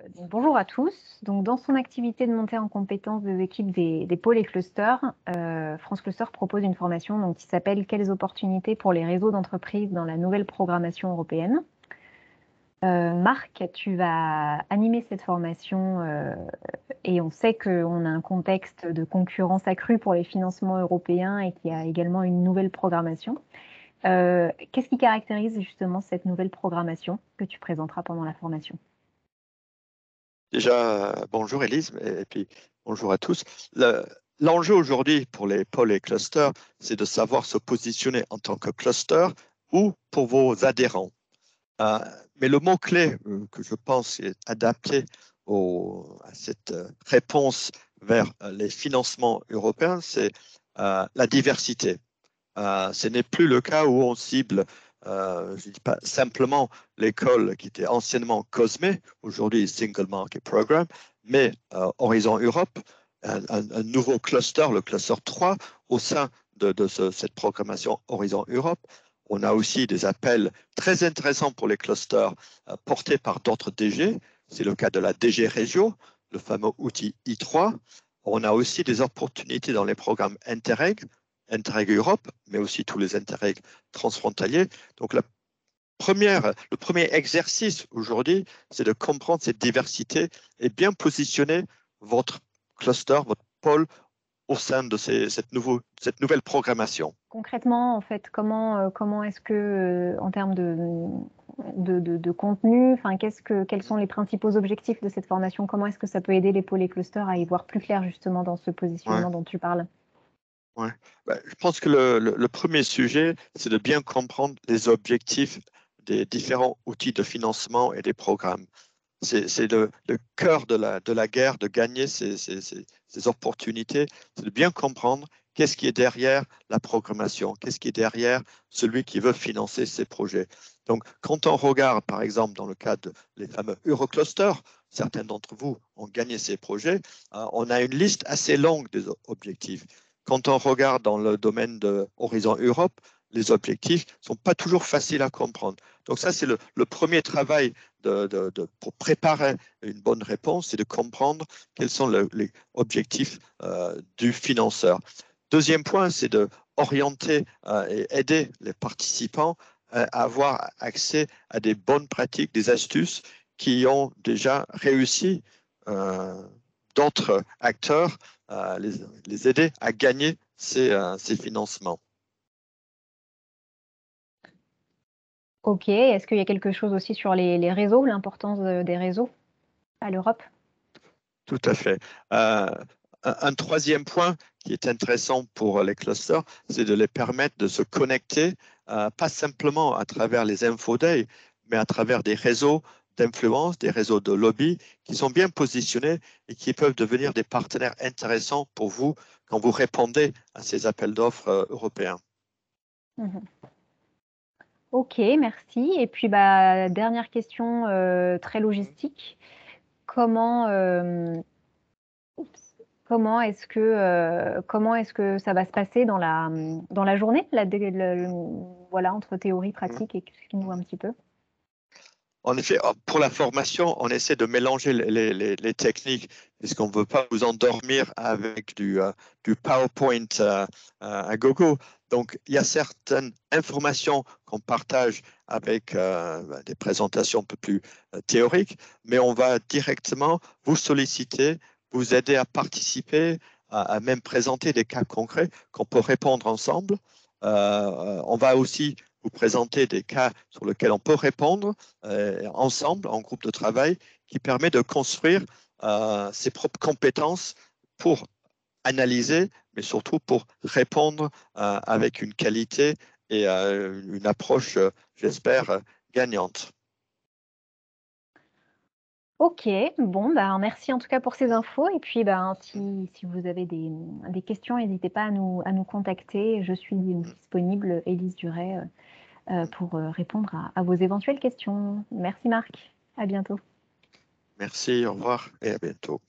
Donc, bonjour à tous. Donc, dans son activité de montée en compétence des équipes des pôles et clusters, France Cluster propose une formation donc, qui s'appelle « Quelles opportunités pour les réseaux d'entreprises dans la nouvelle programmation européenne ». Marc, tu vas animer cette formation et on sait qu'on a un contexte de concurrence accrue pour les financements européens et qu'il y a également une nouvelle programmation. Qu'est-ce qui caractérise justement cette nouvelle programmation que tu présenteras pendant la formation? Déjà, bonjour Élise, et puis bonjour à tous. L'enjeu aujourd'hui pour les pôles et clusters, c'est de savoir se positionner en tant que cluster ou pour vos adhérents. Mais le mot-clé que je pense est adapté à cette réponse vers les financements européens, c'est la diversité. Ce n'est plus le cas où on cible, je ne dis pas simplement l'école qui était anciennement COSME, aujourd'hui Single Market Programme, mais Horizon Europe, un nouveau cluster, le cluster 3, au sein de cette programmation Horizon Europe. On a aussi des appels très intéressants pour les clusters portés par d'autres DG. C'est le cas de la DG Régio, le fameux outil I3. On a aussi des opportunités dans les programmes Interreg Europe, mais aussi tous les Interreg transfrontaliers. Donc, le premier exercice aujourd'hui, c'est de comprendre cette diversité et bien positionner votre cluster, votre pôle au sein de cette nouvelle programmation. Concrètement, en fait, comment est-ce que, en termes de contenu, enfin, quels sont les principaux objectifs de cette formation? Comment est-ce que ça peut aider les pôles et clusters à y voir plus clair justement dans ce Ouais, positionnement dont tu parles? ouais. Je pense que le premier sujet, c'est de bien comprendre les objectifs des différents outils de financement et des programmes. C'est le cœur de la guerre, de gagner ces opportunités, c'est de bien comprendre qu'est-ce qui est derrière la programmation, qu'est-ce qui est derrière celui qui veut financer ces projets. Donc, quand on regarde, par exemple, dans le cadre des fameux Euroclusters, certains d'entre vous ont gagné ces projets, on a une liste assez longue des objectifs. Quand on regarde dans le domaine de Horizon Europe, les objectifs ne sont pas toujours faciles à comprendre. Donc ça, c'est le premier travail pour préparer une bonne réponse, c'est de comprendre quels sont les objectifs du financeur. Deuxième point, c'est d'orienter et aider les participants à avoir accès à des bonnes pratiques, des astuces qui ont déjà réussi d'autres acteurs, les aider à gagner ces financements. Ok, est-ce qu'il y a quelque chose aussi sur les réseaux, l'importance des réseaux à l'Europe? Tout à fait. Un troisième point qui est intéressant pour les clusters, c'est de les permettre de se connecter, pas simplement à travers les infodays, mais à travers des réseaux d'influence, des réseaux de lobby qui sont bien positionnés et qui peuvent devenir des partenaires intéressants pour vous quand vous répondez à ces appels d'offres européens. Mhm. Ok, merci. Et puis, dernière question très logistique. Comment, comment est-ce que ça va se passer dans la journée, voilà, entre théorie, pratique, explique-nous un petit peu. En effet, pour la formation, on essaie de mélanger les techniques, puisqu'on ne veut pas vous endormir avec du PowerPoint à gogo. Donc, il y a certaines informations qu'on partage avec des présentations un peu plus théoriques, mais on va directement vous solliciter, vous aider à participer, à même présenter des cas concrets qu'on peut répondre ensemble. On va aussi vous présenter des cas sur lesquels on peut répondre ensemble, en groupe de travail, qui permet de construire ses propres compétences pour analyser, mais surtout pour répondre avec une qualité et une approche, j'espère, gagnante. Ok, bon, merci en tout cas pour ces infos. Et puis, si vous avez des questions, n'hésitez pas à nous contacter. Je suis disponible, Élise Duret, pour répondre à vos éventuelles questions. Merci Marc, à bientôt. Merci, au revoir et à bientôt.